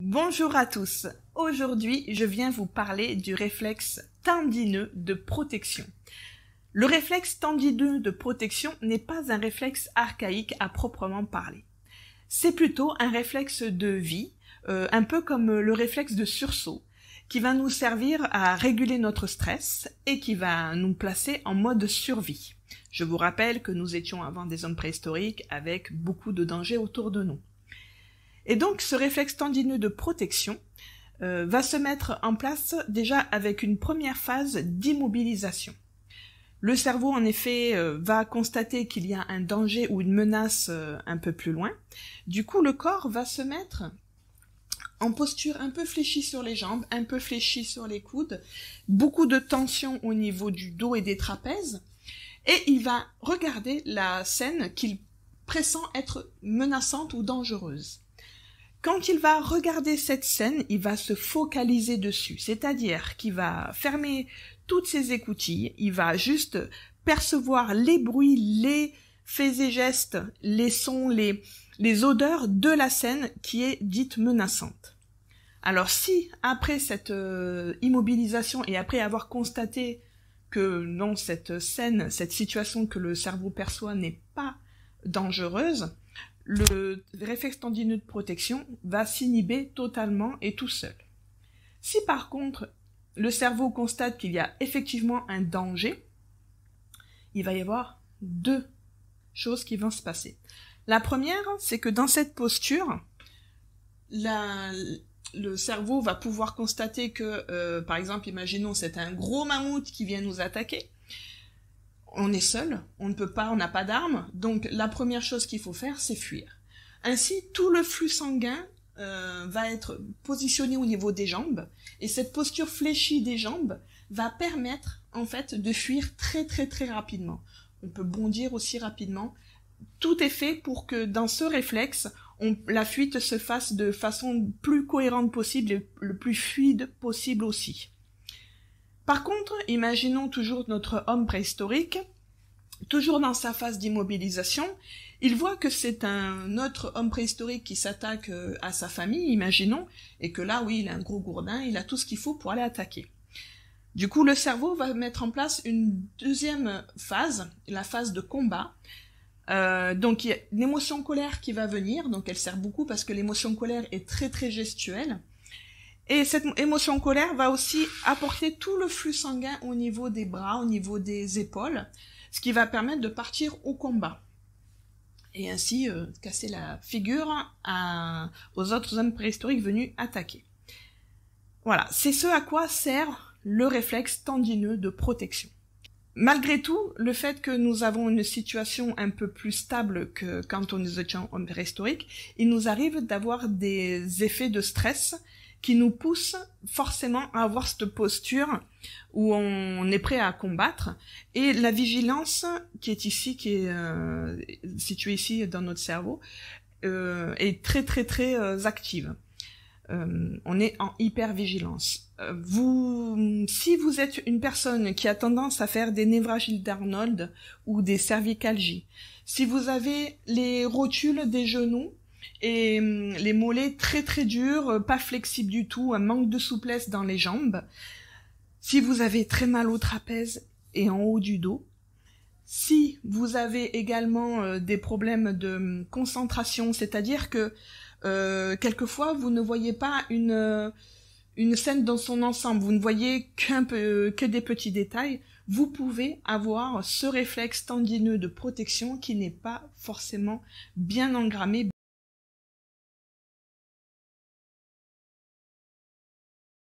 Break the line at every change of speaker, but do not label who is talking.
Bonjour à tous. Aujourd'hui, je viens vous parler du réflexe tendineux de protection. Le réflexe tendineux de protection n'est pas un réflexe archaïque à proprement parler. C'est plutôt un réflexe de vie, un peu comme le réflexe de sursaut, qui va nous servir à réguler notre stress et qui va nous placer en mode survie. Je vous rappelle que nous étions avant des hommes préhistoriques avec beaucoup de dangers autour de nous. Et donc, ce réflexe tendineux de protection va se mettre en place déjà avec une première phase d'immobilisation. Le cerveau, en effet, va constater qu'il y a un danger ou une menace un peu plus loin. Du coup, le corps va se mettre en posture un peu fléchie sur les jambes, un peu fléchie sur les coudes, beaucoup de tension au niveau du dos et des trapèzes, et il va regarder la scène qu'il pressent être menaçante ou dangereuse. Quand il va regarder cette scène, il va se focaliser dessus, c'est-à-dire qu'il va fermer toutes ses écoutilles, il va juste percevoir les bruits, les faits et gestes, les sons, les odeurs de la scène qui est dite menaçante. Alors si, après cette immobilisation et après avoir constaté que non, cette scène, cette situation que le cerveau perçoit n'est pas dangereuse, le réflexe tendineux de protection va s'inhiber totalement et tout seul. Si par contre, le cerveau constate qu'il y a effectivement un danger, il va y avoir deux choses qui vont se passer. La première, c'est que dans cette posture, le cerveau va pouvoir constater que, par exemple, imaginons c'est un gros mammouth qui vient nous attaquer. On est seul, on ne peut pas, on n'a pas d'armes, donc la première chose qu'il faut faire, c'est fuir. Ainsi, tout le flux sanguin va être positionné au niveau des jambes, et cette posture fléchie des jambes va permettre, en fait, de fuir très rapidement. On peut bondir aussi rapidement. Tout est fait pour que, dans ce réflexe, la fuite se fasse de façon plus cohérente possible et le plus fluide possible aussi. Par contre, imaginons toujours notre homme préhistorique, toujours dans sa phase d'immobilisation, il voit que c'est un autre homme préhistorique qui s'attaque à sa famille, imaginons, et que là, oui, il a un gros gourdin, il a tout ce qu'il faut pour aller attaquer. Du coup, le cerveau va mettre en place une deuxième phase, la phase de combat. Donc, il y a une émotion colère qui va venir, donc elle sert beaucoup parce que l'émotion colère est très gestuelle. Et cette émotion colère va aussi apporter tout le flux sanguin au niveau des bras, au niveau des épaules, ce qui va permettre de partir au combat. Et ainsi casser la figure aux autres hommes préhistoriques venus attaquer. Voilà, c'est ce à quoi sert le réflexe tendineux de protection. Malgré tout, le fait que nous avons une situation un peu plus stable que quand nous étions hommes préhistoriques, il nous arrive d'avoir des effets de stress qui nous poussent forcément à avoir cette posture où on est prêt à combattre, et la vigilance qui est ici, qui est située ici dans notre cerveau, est très active. On est en hypervigilance. Si vous êtes une personne qui a tendance à faire des névralgies d'Arnold ou des cervicalgies, si vous avez les rotules des genoux et les mollets très durs, pas flexibles du tout, un manque de souplesse dans les jambes, si vous avez très mal au trapèze et en haut du dos, si vous avez également des problèmes de concentration, c'est-à-dire que quelquefois vous ne voyez pas une scène dans son ensemble, vous ne voyez que des petits détails, vous pouvez avoir ce réflexe tendineux de protection qui n'est pas forcément bien engrammé,